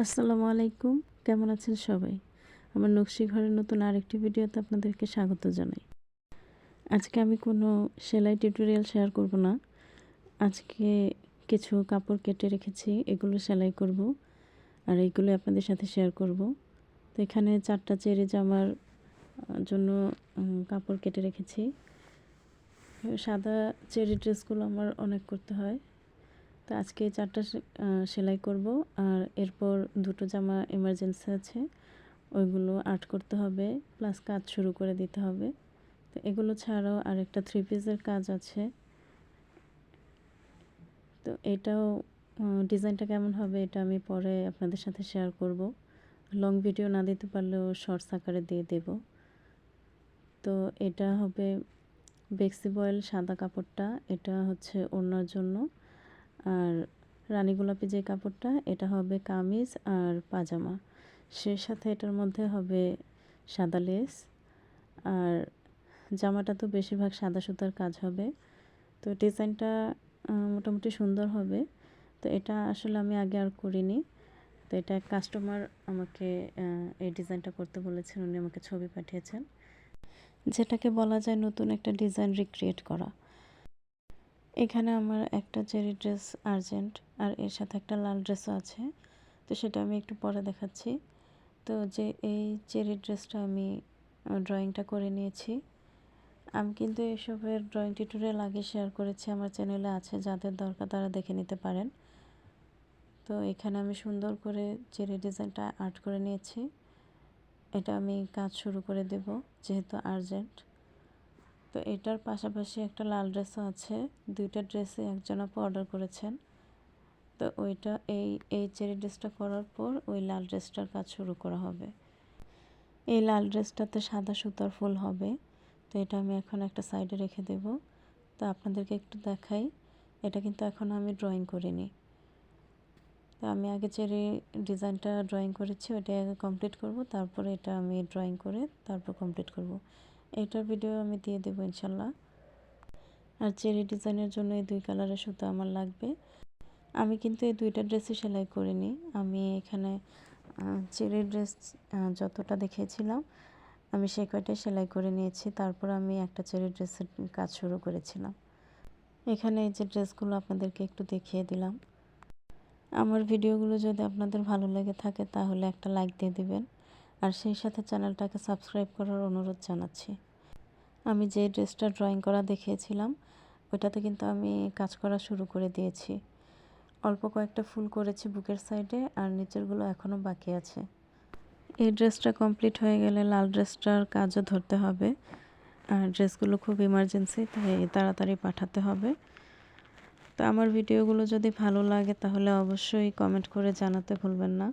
আসসালামু আলাইকুম, কেমন আছেন সবাই? আমার নকশি ঘরের নতুন আরেকটি ভিডিওতে আপনাদেরকে স্বাগত জানাই। আজকে আমি কোনো সেলাই টিউটোরিয়াল শেয়ার করব না। আজকে কিছু কাপড় কেটে রেখেছি, এগুলো সেলাই করব আর এইগুলো আপনাদের সাথে শেয়ার করব। তো এখানে 4টা চেরি জামার জন্য কাপড় কেটে রেখেছি। সাদা চেরি ড্রেসগুলো আমার অনেক করতে হয়, তো আজকে 4টা সেলাই করব। আর এরপর 2টো জামা এমার্জেন্সি আছে, ওইগুলো আর্ট করতে হবে, প্লাস কাজ শুরু করে দিতে হবে। তো এগুলো ছাড়াও আরেকটা 3 পিসের কাজ আছে। তো এটাও ডিজাইনটা কেমন হবে এটা আমি পরে আপনাদের সাথে শেয়ার করব। লং ভিডিও না দিতে পারলেও শর্টস আকারে দিয়ে দেব। তো এটা হবে বেক্সি বয়েল সাদা কাপড়টা, এটা হচ্ছে ওড়নার জন্য। আর রানী গোলাপি যে কাপড়টা, এটা হবে কামিজ আর পাজামা। সেই সাথে এটার মধ্যে হবে সাদা লেস। আর জামাটা তো বেশিরভাগ সাদা সুতার কাজ হবে। তো ডিজাইনটা মোটামুটি সুন্দর হবে। তো এটা আসলে আমি আগে আর করিনি। তো এটা কাস্টমার আমাকে এই ডিজাইনটা করতে বলেছেন, উনি আমাকে ছবি পাঠিয়েছেন, যেটাকে বলা যায় নতুন একটা ডিজাইন রিক্রিয়েট করা। এখানে আমার একটা চেরি ড্রেস আর্জেন্ট, আর এর সাথে একটা লাল ড্রেসও আছে। তো সেটা আমি একটু পরে দেখাচ্ছি। তো যে এই চেরি ড্রেসটা আমি ড্রয়িংটা করে নিয়েছি। আমি কিন্তু এসবের ড্রয়িং টিউটোরিয়াল আগে শেয়ার করেছি, আমার চ্যানেলে আছে, যাদের দরকার তারা দেখে নিতে পারেন। তো এখানে আমি সুন্দর করে চেরি ডিজাইনটা আর্ট করে নিয়েছি। এটা আমি কাজ শুরু করে দেব যেহেতু আর্জেন্ট। তো এটার পাশাপাশি একটা লাল ড্রেসও আছে, 2টা ড্রেসে একজন আপু অর্ডার করেছেন। তো ওইটা এই চেরি ড্রেসটা করার পর ওই লাল ড্রেসটার কাজ শুরু করা হবে। এই লাল ড্রেসটাতে সাদা সুতার ফুল হবে। তো এটা আমি এখন একটা সাইডে রেখে দেব। তো আপনাদেরকে একটু দেখাই, এটা কিন্তু এখন আমি ড্রয়িং করিনি। তো আমি আগে চেরি ডিজাইনটা ড্রয়িং করেছি, ওইটা আগে কমপ্লিট করব, তারপরে এটা আমি ড্রয়িং করে তারপর কমপ্লিট করব। এটার ভিডিও আমি দিয়ে দেবো ইনশাল্লাহ। আর চেরি ডিজাইনের জন্য এই 2 কালারের সুতা আমার লাগবে। আমি কিন্তু এই 2টা ড্রেসই সেলাই করিনি, আমি এখানে চেরি ড্রেস যতটা দেখিয়েছিলাম আমি সে কয়টাই সেলাই করে নিয়েছি। তারপর আমি একটা চেরি ড্রেসের কাজ শুরু করেছিলাম। এখানে এই যে ড্রেসগুলো আপনাদেরকে একটু দেখিয়ে দিলাম। আমার ভিডিওগুলো যদি আপনাদের ভালো লেগে থাকে তাহলে একটা লাইক দিয়ে দিবেন, আর সেই সাথে চ্যানেলটাকে সাবস্ক্রাইব করার অনুরোধ জানাচ্ছি। আমি যে ড্রেসটা ড্রয়িং করা দেখিয়েছিলাম ওইটাতে কিন্তু আমি কাজ করা শুরু করে দিয়েছি। অল্প কয়েকটা ফুল করেছি বুকের সাইডে, আর নিচেরগুলো এখনও বাকি আছে। এই ড্রেসটা কমপ্লিট হয়ে গেলে লাল ড্রেসটার কাজও ধরতে হবে। আর ড্রেসগুলো খুব ইমার্জেন্সি, তাই তাড়াতাড়ি পাঠাতে হবে। তো আমার ভিডিওগুলো যদি ভালো লাগে তাহলে অবশ্যই কমেন্ট করে জানাতে ভুলবেন না।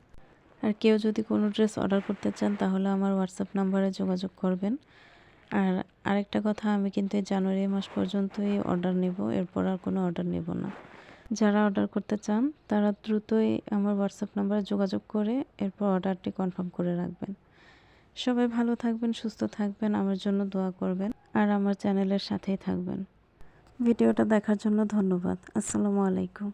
আর কেউ যদি কোনো ড্রেস অর্ডার করতে চান তাহলে আমার হোয়াটসঅ্যাপ নাম্বারে যোগাযোগ করবেন। আর আরেকটা কথা, আমি কিন্তু এই জানুয়ারি মাস পর্যন্তই অর্ডার নেব, এরপর আর কোনো অর্ডার নেব না। যারা অর্ডার করতে চান তারা দ্রুতই আমার হোয়াটসঅ্যাপ নাম্বারে যোগাযোগ করে এরপর অর্ডারটি কনফার্ম করে রাখবেন। সবাই ভালো থাকবেন, সুস্থ থাকবেন, আমার জন্য দোয়া করবেন, আর আমার চ্যানেলের সাথেই থাকবেন। ভিডিওটা দেখার জন্য ধন্যবাদ। আসসালামু আলাইকুম।